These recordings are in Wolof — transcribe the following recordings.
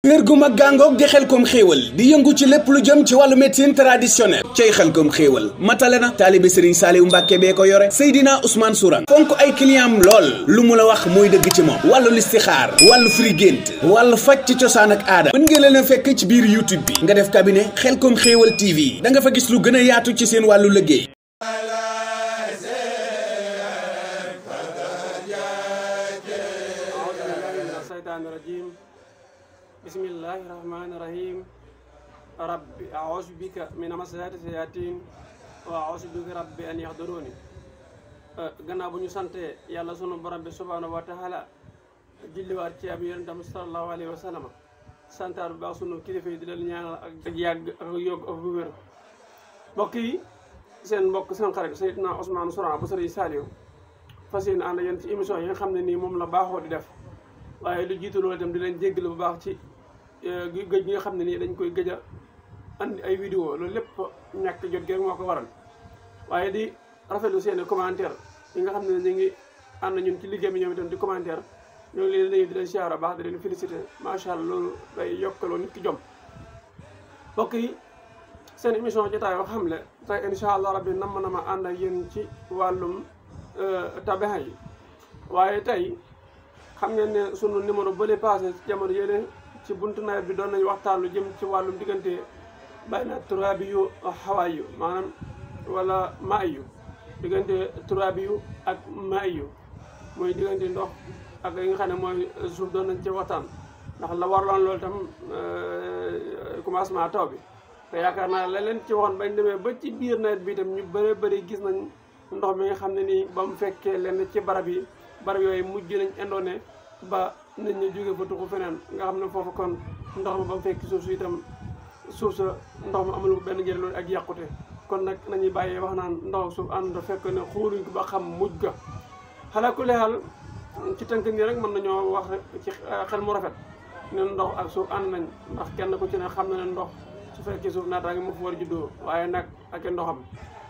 kër gu mag gàngoog di Xelcom xéewal di yëngu ci lépp lu jëm ci wàllu médecine traditionnelle cay Xelcom xéewal matale na taalibe Serigne Saliou Mbàkke bee ko yore Seydina Ousmane Sourang fonk ay client lool lu mu la wax mooy dëgg ci moom wàllu listixaar wàllu firi gént wàllu faj ci cosaan ak aada mën ngeen leen a fekk ci biir YouTube bi nga def cabinet Xelcom xéewal TV da nga fa gis lu gën a yaatu ci seen wàllu liggéey. bismillahi rahmaani rahim rabbi a'uuzu bika min hamazaati sayaatiin wa a'uuzu bika rabbi an yahduruuni gannaaw bu ñu sante yàlla sunu borom bi subhaanahu wa taala julliwaat ci ab yonentam sallallahu alayhi wa sallam santaar bu baax sunu kilifa yi di leen ñaanal ak yàgg ak yokk ak bu wér mbokk yi seen mbokk seen xarit Seydina Ousmane Sourang bu Serigne Saliou fas yéene ànd yéen ci émission yi nga xam ne nii moom la baaxoo di def waaye lu jiitu loolu itam di leen jéggal bu baax ci gëj gi nga xam ne nii dañ koy gëj a andi ay vidéo loolu lépp ñàkk jot gi rek moo ko waral waaye di rafetlu seeni commentaire yi nga xam ne ñu ngi ànd ñun ci liggéey bi ñoom itam di commentaire ñoo ngi leen di leen siyaara baax di leen félicité macha allah loolu day yokkaloo nit ki jom mbokk yi seen émission jotaayoo xamle tey incha allah rabbi nam ma ànd ak yéen ci wàllum tabax yi waaye tey xam ngeen ne sunu numéro bële passé jamono yële ci buntu nawet bi doon nañu waxtaan lu jëm ci wàllum diggante bayna turaabi yu xawaay yu maanaam wala maay yu diggante turaabi yu ak maay yu mooy diggante ndox ak yi nga xam ne mooy suuf doon nañ ci waxtaan ndax la warloon loolu tam commencement taw bi te yaakaar naa la leen ci waxoon bañ demee ba ci biir nawet bi itam ñu bëree bëri gis nañ ndox mi nga xam ne nii ba mu fekkee lenn ci barab yooyu mujj nañ indoone ba nit ñi jóge fa tuxu feneen nga xam ne foofu kon ndox ma ba mu fekk suuf si itam suuf sa ndox ma amul benn njëriñ loolu ak yàqute kon nag nañuy bàyyee wax naan ndox ak suuf ànd fekk ne xuuluñ ko ba xam mujj ga xalaa ku leexal ci tënk nii rek mën nañoo wax ci xel mu rafet ne ndox ak suuf ànd nañ ndax kenn ku ci ne xam na ne ndox su fekkee suuf naataange moo fa war a juddoo waaye nag ak ndoxam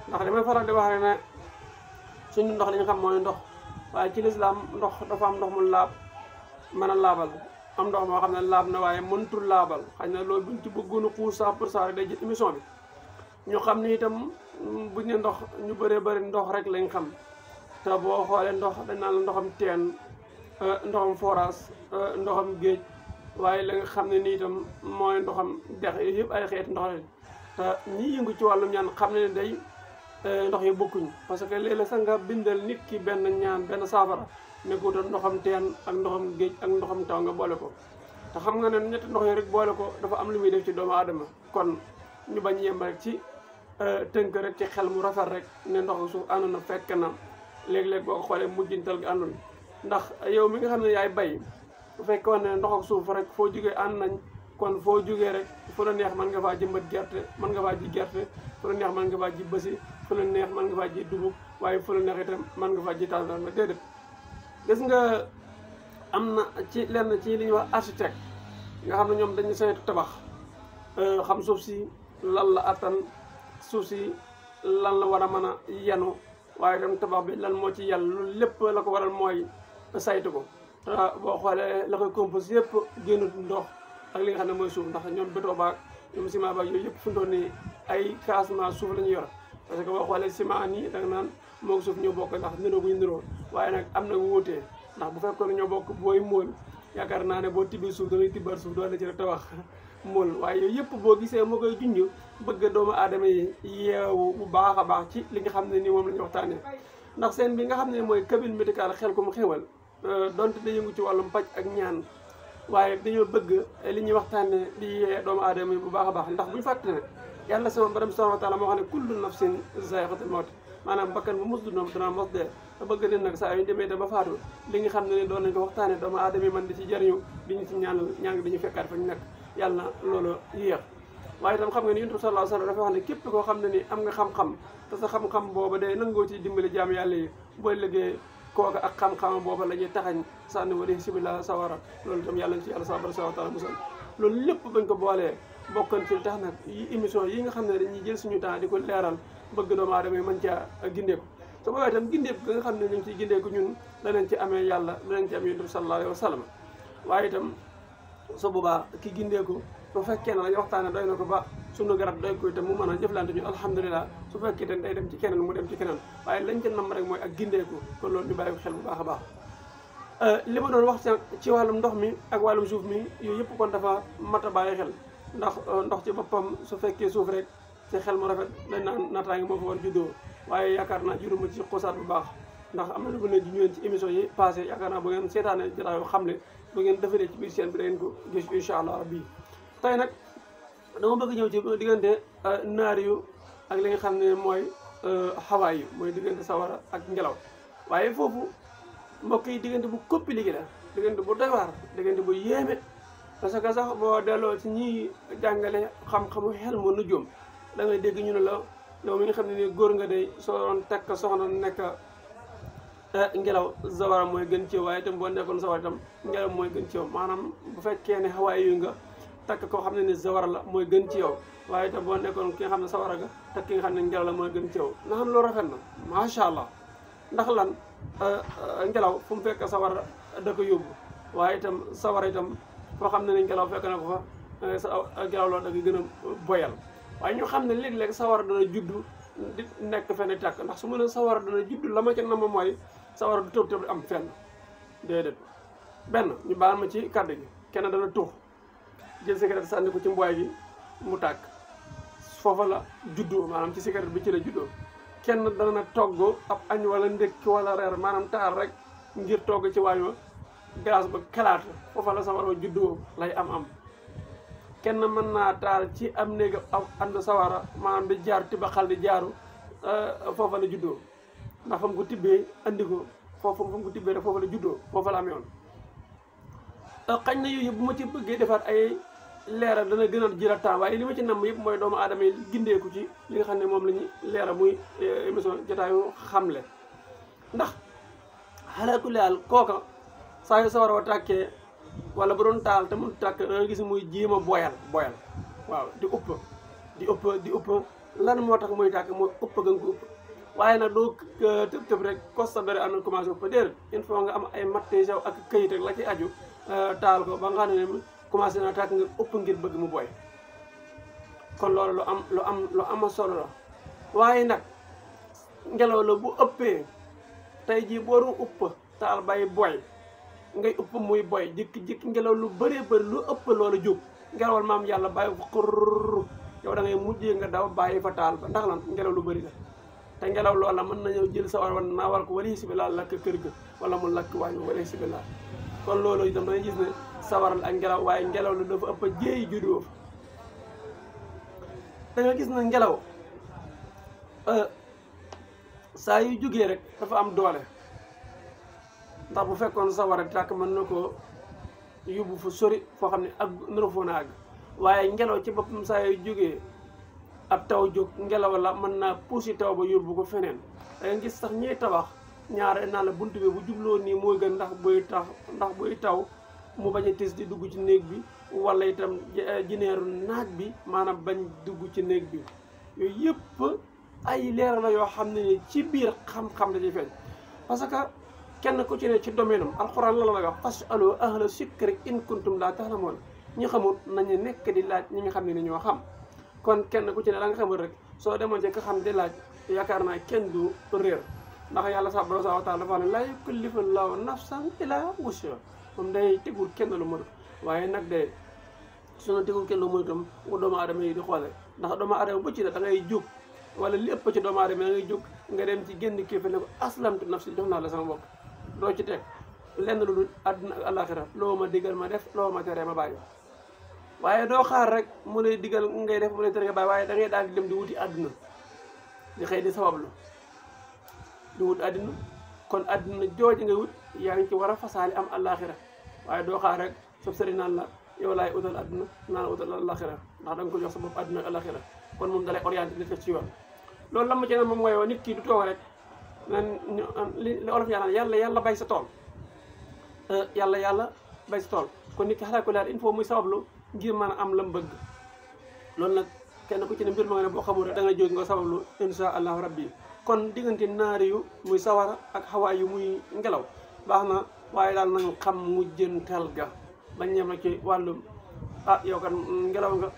ndax damay faral di wax rek ne suñu ndox li ñu xam mooy ndox waaye ci lislaam ndox dafa am ndox mu laab mën a laabal am ndox moo xam ne laab na waaye mëntul laabal xëy na loolu buñ ci bëggoon a xuus 100% rek day jël émission bi ñu xam ni itam buñ ne ndox ñu bëree bëri ndox rek lañ xam te boo xoolee ndox dañ naan la ndoxam teen ndoxam forage ndoxam géej waaye la nga xam ne nii itam mooy ndoxam dex yooyu yëpp ay xeeti ndox lañ te ñi yëngu ci wàllum ñaan xam ne day ndox yi bokkuñ parce que léeg-léeg sax nga bindal nit ki benn ñaan benn saafara nekkutoon ndoxam teen ak ndoxam géej ak ndoxam taw nga boole ko te xam nga ne ñetti ndox yi rek boole ko dafa am lu muy def ci doomu aadama kon ñu bañ yem rek ci tënk rek ci xel mu rafet rek ne ndox suuf ànd na fekk na léeg-léeg boo ko xoolee mujjintal gi àndul ndax yow mi nga xam ne yaay bay bu fekkoon ne ndox ak suuf rek foo jugee ànd nañ kon foo jugee rek fu la neex mën nga faa jëmbat gerte mën nga faa ji gerte fu la neex mën nga faa ji bësi fu la neex mën nga faa ji dugub waaye fu la neex itam mën nga faa ji tàndarma déedéet gis nga am na ci lenn ci li ñuy wax architecte nga xam ne ñoom dañu saytu tabax xam suuf si lan la attan suuf si lan la war a mën a yenu waaye itam tabax bi lan moo ci yàlla loolu lépp la ko waral mooy saytu ko te boo xoolee la koy compose yëpp génnut ndox ak li nga xam ne mooy suuf ndax ñoom bétoo baag ñoom ciment baag yooyu yëpp fu mu toll nii ay classement suuf la ñu yor parce que boo xoolee ciment nii da nga naan moog suuf ñoo bokk ndax niroo guñ niroo waaye nag am na wuutee ndax bu fekkoon ne ñoo bokk booy móol yaakaar naa ne boo tibbee suuf da ngay tibbaat suuf doo la ci rek tabax móol waaye yooyu yëpp boo gisee moo koy junj bëgg doomu aadama yi yeewu bu baax a baax ci li nga xam ne nii moom la ñu waxtaanee ndax seen bi nga xam ne mooy cabine médicale Xelcom xéewal donte da yëngu ci wàllum paj ak ñaan waaye dañoo bëgg li ñuy waxtaanee di yee doomu aadama yi bu baax a baax ndax bu ñu fàtte ne yàlla sama borom subhanahu wa taala moo xam ne kullu nafsin zaa'iqatul mawt maanaam bakkan bu mos dund dana mos dee te bëgg ne nag saa yu ñu demee ba faatu li nga xam ne ni doon nañ ko waxtaanee doomu aadama yi man di ci jariñu di ñu ci ñaanal ñaan di ñu fekkaat fa ñu nekk yàlla na loolu yéex waaye itam xam nga ni Yonent bi sallallahu alayhi wa sallam dafa wax ne képp koo xam ne ni am nga xam-xam te sa xam-xam booba day nangoo ci dimbali jaam yàlla yi booy liggéey kooka ak xam-xam booba la ñuy taxañ sànni wala sibila sawara loolu itam yàlla na ci yàlla subhanahu wa taala musal loolu lépp bañ ko boolee bokkan ci tax nag yi émission yi nga xam ne dañuy jël suñu temps di ko leeral bëgg doomu aadama yi mën caa gindeeku su boobaa itam gindeeku ga nga xam ne ñu ngi ciy gindeeku ñun danañ ci amee yàlla danañ ci am Yonent bi sallallahu alayhi wa sallam waaye itam su boobaa ki gindeeku su fekkee ne lañu waxtaane doy na ko ba sunu garab doy ko itam mu mën a jëflante ñu alhamdulilah su fekkee te day dem ci keneen mu dem ci keneen waaye lañ ca nam rek mooy ak gindeeku kon loolu ñu bàyyi ko xel bu baax a baax li ma doon wax ci wàllum ndox mi ak wàllum suuf mi yooyu yëpp kon dafa mat a bàyyi xel ndax ndox ci boppam su fekkee suuf rek ci xel mu rafet dañ naan naataange moo fa war juddoo waaye yaakaar naa juruma ci xusaat bu baax ndax am na lu ne ñu ci émission yi passé yaakaar naa bu ngeen seetaane jotaayu xam ne bu ngeen defalee ci biir seen bi da ngeen ko gis incha allah rabbi tey nag dama bëgg ñëw ci diggante naar yu ak li nga xam ne mooy xawaay yu mooy diggante sawara ak ngelaw waaye foofu mbokk yi diggante bu compliqué la diggante bu doy waar diggante bu yéeme parce que sax boo delloo ci ñiy jàngale xam-xamu xel mu nujum da ngay dégg ñu ne la yow mi nga xam ne ni góor nga day soo doon takk soxna nekk ngelaw sawara mooy gën ci yow waaye itam boo nekkoon sawara itam ngelaw mooy gën ci yow maanaam bu fekkee ne xawaay yu nga takk koo xam ne ni sawara la mooy gën ci yow waaye itam boo nekkoon ki nga xam ne sawara ga takk ki nga xam ne ngelaw la mooy gën ci yow nga xam loolu rafet na macha allah ndax lan ngelaw fu mu fekk sawara da ko yóbbu waaye itam sawara itam foo xam ne ni ngelaw fekk na ko fa ngelaw loolu da ko gën a boyal waaye ñu xam ne léeg-léeg sawara dana juddu di nekk fenn tàkk ndax su ma ne sawara dana juddu la ma ca nama mooy sawara du tëb tëb am fenn déedéet benn ñu baal ma ci kàddu gi kenn dana tuux jël cigarette sànni ko ci mbooy gi mu tàkk foofa la juddoo maanaam ci cigarette bi ci la juddoo kenn dana togg ab añ wala ndékki wala reer maanaam taal rek ngir togg ci waañ wa gaz ba kalaat foofa la sawara juddoo lay am kenn mën naa taal ci am néeg ab ànd sawara maanaam di jaar tiba xal di jaaru foofa la juddoo ndax fa mu ko tibbee andi ko foofu fa mu ko tibbee rek foofa la juddoo foofa la am yoon xañ na yooyu bu ma ci bëggee defaat ay leeral dana gën a jël temps waaye li ma ci namm yëpp mooy doomu aadama yi gindeeku ci li nga xam ne moom la ñuy leeral muy émission jotaayu xamle ndax xalaakulli haal kooka saa yu sawara wa tàkkee wala bu doon taal te mu tàkk da nga gis muy jéem a boyal waaw di upp lan moo tax muy tàkk mooy upp ga nga ko upp waaye nag doo tëb rek constaté am na commencé upp déedéet il faut nga am ay matériels ak këyit ak la ci aju taal ko ba nga xam ne commencé na tàkk nga upp ngir bëgg mu boy kon loolu lu am solo la waaye nag ngelaw la bu ëppee tey jii booru upp taal bay boy ngay upp muy boy jikki ngelaw lu bëree bëri lu ëpp loolu jóg ngelawal maam yàlla bàyyi ko xurr yow da ngay mujjee nga daw bàyyi fa taal ba ndax lan ngelaw lu bëri la te ngelaw loola mën na ñëw jël sawar wala naawal ko wala sibilaa lakk kër ga wala mu lakk waañ wala sibilaa kon loolu itam dañuy gis ne sawaral ak ngelaw waaye ngelaw lu dafa ëpp jéey juddoo da nga gis ne ngelaw saa yu jógee rek dafa am doole ndax bu fekkoon sawara tàkk mën na ko yóbbu fu sori foo xam ne ak nara foo na àgg waaye ngelaw ci boppam saa yu jógee ab taw jóg ngelaw la mën naa puusi taw ba yóbbu ko feneen da nga gis sax ñiy tabax ñaare naa la bunt bi bu jubloo nii mooy gën ndax buy taw mu bañ a tis di dugg ci néeg bi wala itam jineeru naaj bi maanaam bañ dugg ci néeg bi yooyu yëpp ay leeral la yoo xam ne ni ci biir xam-xam da ciy feeñ parce que kenn ku ci ne ci domaine am alxuraan la la wax fasalu ahla zikri in kuntum laa ta'lamuun ñi xamul nañu nekk di laaj ñi nga xam ne ni ñoo xam kon kenn ku ci ne la nga xamul rek soo demoon ci ka xam di laaj yaakaar naa kenn du réer ndax yàlla subhaanahu wa taala dafa ne laa yukallifu llaahu nafsan illaa wus'ahaa moom day tegul kenn lu mënut waaye nag de suna tegul kenn lu mënutam nga doomu aadama yi di xoole ndax doomu aadama bu ci ne da ngay jóg wala li ëpp ci doomu aadama da ngay jóg nga dem ci génn kilifa ne ko aslamtu nafsi jox naa la sama bopp doo ci teg lenn lu dul àdduna ak àllaaxira loo ma digal ma def loo ma tere ma bàyyi waaye doo xaar rek mu lay digal ngay def mu lay tere nga bàyyi waaye da ngay daal di dem di wuti àdduna di xëy di sabablu di wut àdduna kon àdduna jooju ngay wut yaa ngi ci war a fasaali am àllaaxira waaye doo xaar rek sab sëriñ naan la yow laay utal àdduna naan la utal àllaaxira ndax da nga ko jox sa bopp àdduna ak àllaaxira kon moom dalay orienté di def ci yoon loolu la ma ci ne moom mooy nit kii du toog rek nan li olof yaa naan yàlla bay sa tool yàlla bay sa tool kon nit ki xalaat ko daal il faut muy sabablu ngir mën a am lam bëgg loolu nag kenn ku ci ne mbir ma nga ne boo xamul rek da nga jóg nga sabablu insha allahu rabbi kon diggante naari yu muy sawara ak xawaay yu muy ngelaw baax na waaye daal nañ xam mujjantal ga bañ ñem na ci wàllum yow kan ngelaw nga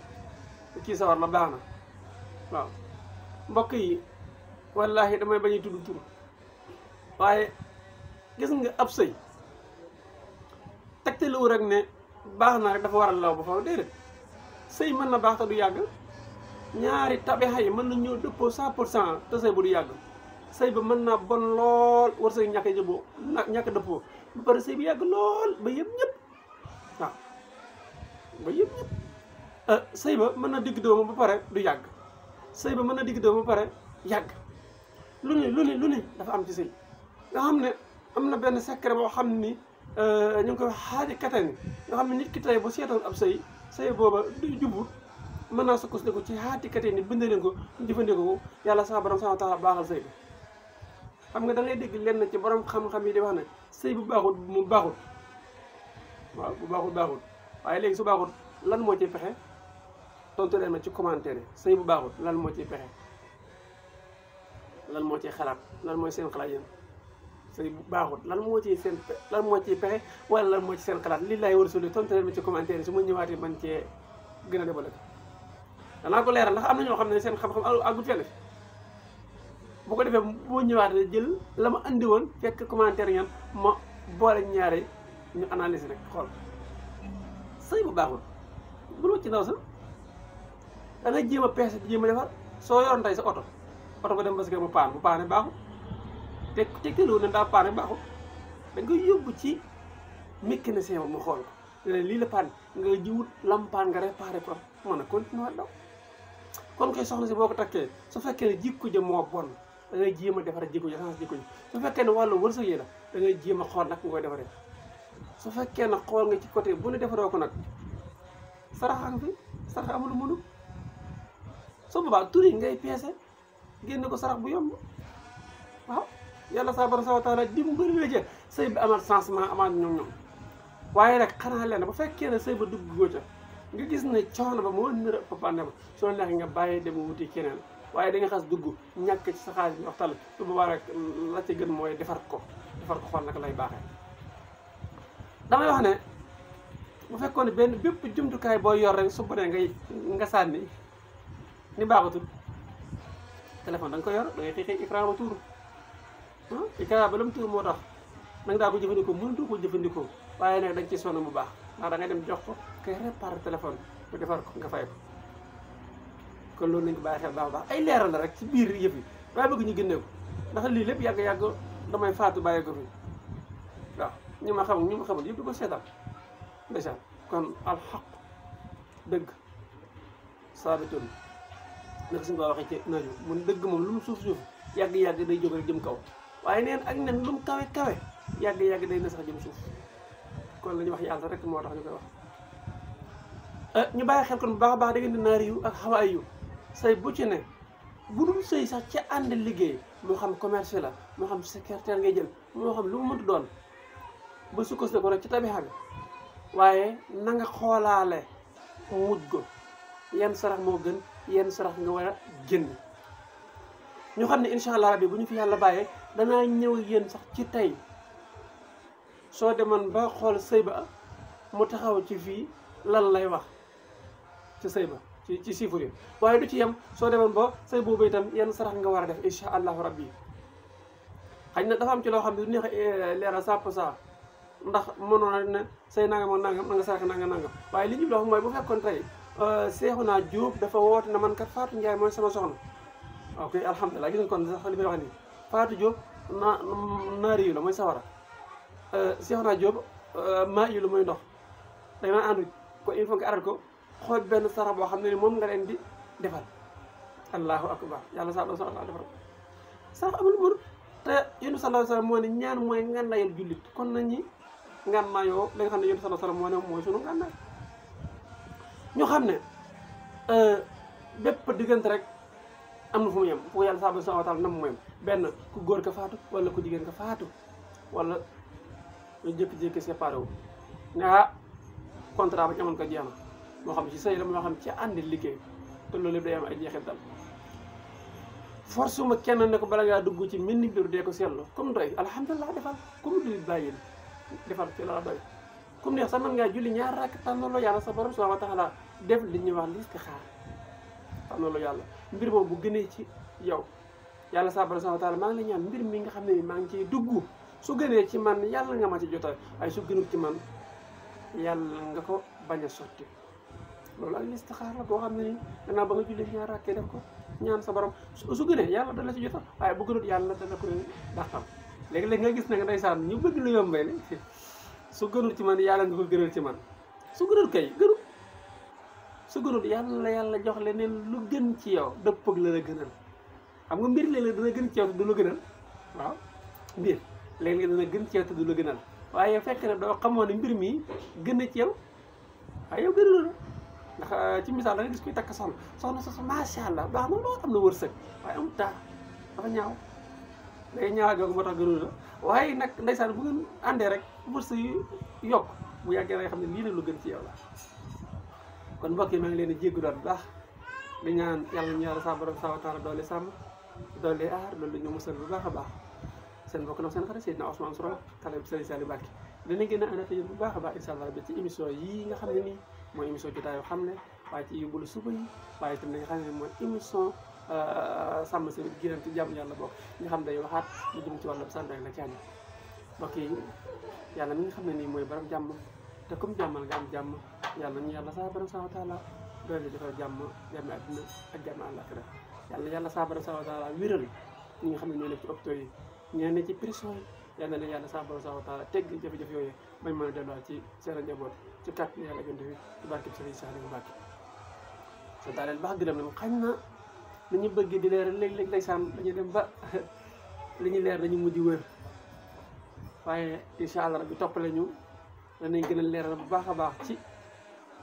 kii sawar la baax na waaw mbokk yi wallaahi damay bañ a tudd tur waaye gis nga ab sëy tegtaluwu rek ne baax na rek dafa war a law ba fa déedéet sëy mën na baax te du yàgg ñaari tabixa yi mën na ñëw dëppoo 100% te sëy bu du yàgg sëy ba mën naa bon lool war sëy ñàkk jëboo ñàkk dëppoo ba pare sëy bi yàgg lool ba yëpp ñëpp waaw ba yëpp ñëpp sëy ba mën na digg doomu ba pare du yàgg sëy ba mën na digg doomu ba pare yàgg lu ne dafa am ci sëy nga xam ne am na benn secret boo xam ni ñu ngi koy wax xaaji katani nga xam ne nit ki tey bu seetoon ab sëy booba du jubut mën naa sukkandiku ci xaati katani bind leen ko jëfandikoo ko yàlla sa borom subhanahu wa taala baaxal sëy bi xam nga da ngay dégg lenn ci borom xam-xam yi di wax ne sëy bu baaxul mu baaxul waaw bu baaxul waaye léegi su baaxul lan moo ciy pexe tontu leen ma ci commentaire yi sëy bu baaxul lan moo ciy pexe lan moo ciy xalaat lan mooy seen xalaat yéen sëy bu baaxul lan moo ciy pexe wala lan moo ci seen xalaat lii laay war a soli tontu leen ma ci commentaire yi su ma ñëwaatee man cee gën a développé danaa ko leeral ndax am na ñoo xam ne seen xam-xam àggut fenn fi bu ko defee boo ñëwaatee jël la ma andi woon fekk commentaire ngeen ma boole ñaare ñu analyse rek xool sëy bu baaxul bul ci ndaw sa da nga jéem a peese jéem a defar soo yoroon tey sa oto ba dem ba si mu paan bu paane baaxul te tegtaloo ne daa paane baaxul da nga yóbbu ci mécanicien mu xool ko ne lii la paan nga jiwut lampaan nga réparé ko mën a continuer daw kon koy soxna si boo ko takkee su fekkee ne jikko ja moo bon da ngay jéem a defar jikko ja sans jikko ji su fekkee ne wàllu wërsëg yi la da ngay jéem a xool nag nga koy defaree su fekkee nag xool nga ci côté bu ne defaroo ko nag saraxa nga fi sarax amul mënu soo boobaa tur yi ngay peese génn ko sarax bu yomb waaw yàlla sa borom subhanahu wa taala dimbali la ca sëy bi amal changement amaat ñoom waaye rek xanaa leen bu fekkee ne sëy ba dugg goo ca nga gis ne coono ba moo nër a papande ba soo neexee nga bàyyi dem wuti keneen waaye da nga xas dugg ñàkk ci sa xaalis bi waxtal su boobaa rek la ca gën mooy defar ko xool naka lay baaxee damay wax ne bu fekkoon ne benn bépp jumtukaay boo yor rek su bonee nga sànni ni baaxatul téléphone da nga ko yor da ngay xëy écran ba tuuru écran ba lam tuur moo tax nanga daa ko jëfandikoo mënatu ko jëfandikoo waaye nag dañ ci sonn bu baax ndax da ngay dem jox ko kay réparé téléphone bu defar ko nga fay ko kon loolu nañ ko bàyyi xel baax ay leeral la rek ci biir yëf yi waaye bëgg ñu génne ko ndax lii lépp yàgg-yàgg damay faatu bàyyi ko fi waaw ñu ma xamul yëpp di ko seetal ndeysaan kon alxaq dëgg saabitun naka suñu ko waxee ci naaju mun dëgg moom lu mu suuf yàgg-yàgg day jóg rek jëm kaw waaye neen ak nen lu mu kawe yàgg-yàgg day na sax jëm suuf kon la ñuy wax yàlla rek moo tax ñu koy wax ñu bàyyi xel kon bu baax a baax da ngeen di naari yu ak xawaay yu sëy bu ci ne bu dul sëy sax ci ànd liggéey moo xam commerce la moo xam secrétaire ngay jël moo xam lu mu mënti doon ba sukkandiku rek ci tabixa bi waaye na nga xoolaale mujj go yenn sarax moo gën yenn sarax nga war a génn ñu xam ne incha allah rabbi bu ñu fi yàlla bàyyee danaa ñëw yéen sax ci tey soo demoon ba xool sëy ba mu taxaw ci fii lan lay wax ci sëy ba ci chiffre yi waaye du ci yem soo demoon ba sëy boobu itam yenn sarax nga war a def incha allahu rabbi xëy na dafa am ci loo xam ne du neex leeral 100% ndax mënoon na ne sëy nangam ak nangam na nga sarax nangam waaye li ñu wax mooy bu fekkoon tey Seexuna Jóob dafa woote na man kat Fatou Ndiaye mooy sama soxna ok alhamdulilah gis nga kon sax li may wax nii Fatou Jóob naari yu la mooy sawara Seexuna Jóob maa yu la mooy ndox da nga naan ànd ko il faut nga aral ko xool benn sarax boo xam ne ni moom nga leen di defal allahu akbar yàlla sa defal sarax amul mën te yéen sallallahu alayhi wa sallam moo ne ñaan mooy ngànnaayal jullit kon nañu ngànnaayoo li nga xam ne yéen sallallahu alayhi wa sallam moo ne mooy sunu ngànnaay ñu xam ne bépp diggante rek am na fu mu yem fu yàlla subhanahu wa taala nam mu yem benn ku góor ka faatu wala ku jigéen ka faatu wala ñu jékki-jékki séparé wu ne contrat ba ñamoon ko jeex na moo xam ci sëy la moo xam ci àndi liggéey te loolu lépp day am ay jeexital force ma kenn ne ko bala ngaa dugg ci mel ni biir dee ko seetlu comme doy alhamdulilah defal comme du bàyyil defal ci la doy comme neex sax man ngaa julli ñaar rakk tànnaloo yàlla sa borom subhanahu wa taala def li ñuy wax listixaar tànnaloo yàlla mbir moom bu gënee ci yow yàlla sa borom subhanahu wa taala maa ngi la ñaan mbir mi nga xam ne ni maa ngi ciy dugg su gënee ci man yàlla nga ma ci jota ay su gënul ci man yàlla nga ko bañ a sotti loolu ak listixaar la boo xam ne ni gannaaw ba nga julli ñaar rakkee def ko ñaan sa borom su gënee yàlla dana ci jota waaye bu gënut yàlla dana ko dàqal léegi-léegi nga gis na nga ndeysaan ñu bëgg lu yombee li su gënul ci man yàlla nga ko gënal ci man su gënul kay gënul su gënul yàlla jox leneen lu gën ci yow dëppëg la la gënal xam nga mbir léeg-léeg dana gën ci yow te du la gënal waaw mbir léeg-léeg dana gën ci yow te du la gënal waaye fekk na doo xamoo ne mbir mi gën a ci yow waaye yow gënalu la ndax ci misaal da nga gis kuy takk soxna sa macha allah baax na lool am na wërsëg waaye amul taar dafa ñaaw day ñaaw googu moo tax gënalu la waaye nag ndeysaan bu ngeen àndee rek wërsëg yu yokk bu yàggee rek xam ne lii ne lu gën ci yow la kon mbokk yi maa ngi leen di jéggu doon bu baax di ñaan yàlla ñu yàlla sa borom subhanahu wa taala doole sàmm doole aar loolu ñu musal bu baax a baax seen mbokk nag seen xarit Seydina Ousmane Sourang xale bi Serigne Saliou Mbacké dinañ gën a ànd ak yéen bu baax a baax incha allah bi ci émission yii nga xam ne nii mooy émission jotaayu xam ne waaye ci yóbbalu suba yi waaye itam nga xam ne mooy émission sàmm seen génam ci jàmm yàlla bokk nga xam day waxaat lu jëm ci wàllu sant ak la caañ mbokk yi yàlla mi nga xam ne nii mooy borom jàmm te comme jàmmal nga am jàmm yàlla ñu yàlla sa borom subhanahu wa taala doole defal jàmm jàmm àdduna ak jàmm àllaaxira yàlla sa borom subhanahu wa taala wéral ñi nga xam ne ñoo nekk ci hôpital yi ñee ne ci prison yi yàlla na yàlla sa borom subhanahu wa taala tegg jafe-jafe yooyu bañ mën a delluwaat ci seen njaboot ci kàttan yàlla gën fi ci barke Serigne Saliou Mbacké sa taaleel baax gërëm na xañ na li ñu bëgg di leer léeg-léeg ndeysaan dañuy dem ba li ñu leer dañu mujj wër waaye incha allah rabbi toppale ñu danañ gën a leeral bu baax a baax ci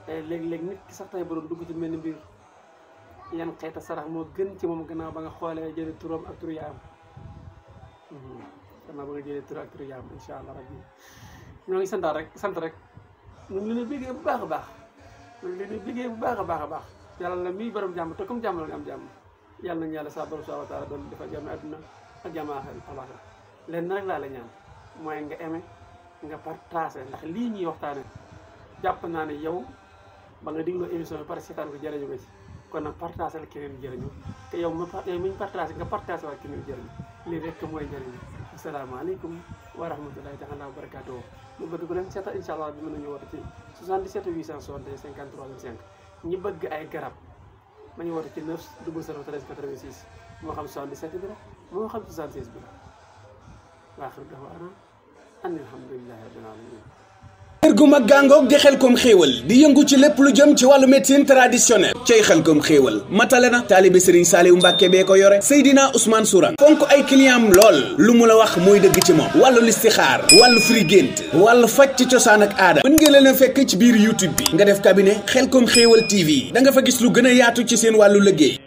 léeg-léeg nit ki sax tey ba doon dugg ci mel ni mbir yan xeeta sarax moo gën ci moom gannaaw ba nga xoolee jëlee turam ak turu yaayam gannaaw ba nga jëlee turam ak turu yaayam incha allah rabbi ñoo ngi sant rek ñu ngi leen di bégee bu baax a baax ñu ngi leen di bégee bu baax a baax a baax yàlla la miy borom jàmm te comme jàmm la nga am jàmm yàlla nañu yàlla sa borom subhanahu wa taala doon dafa jàmm àdduna ak jàmm àllaaxira leen rek laa la ñaan mooy nga aimé nga partagé ndax lii ñuy waxtaane jàpp naa ne yow ba nga digloo émission bi pare seetaan ko jëriñu ko ci kon nag partagé la keneen jëriñu te yow mi ñu partagé nga partagé waa keneen jëriñu lii rek mooy njëriñu asalaamaaleykum wa rahmatulahi taala wa barakatuh ñu bëgg ko leen seetal incha allah bi mën nañu woote ci 77 861 53 25 ñi bëgg ay garab nañu woote ci 9 00 13 86 moo xam 77 bi la moo xam 76 bi la waaxir dawaana alhamdulillahi rabbil alamin kër gu mag gàngoog di Xelcom xéewal di yëngu ci lépp lu jëm ci wàllu médecine traditionnelle cay Xelcom xéewal matale na taalibe Serigne Saliou Mbacké bee ko yore Seydina Ousmane Sourang fonk ay clientam lool lu mu la wax mooy dëgg ci moom wàllu listixaar wàllu firi gént wàllu faj ci cosaan ak aada mën ngeen leen a fekk ci biir YouTube bi nga def cabinet Xelcom xéewal TV da nga fa gis lu gën a yaatu ci seen wàllu liggéey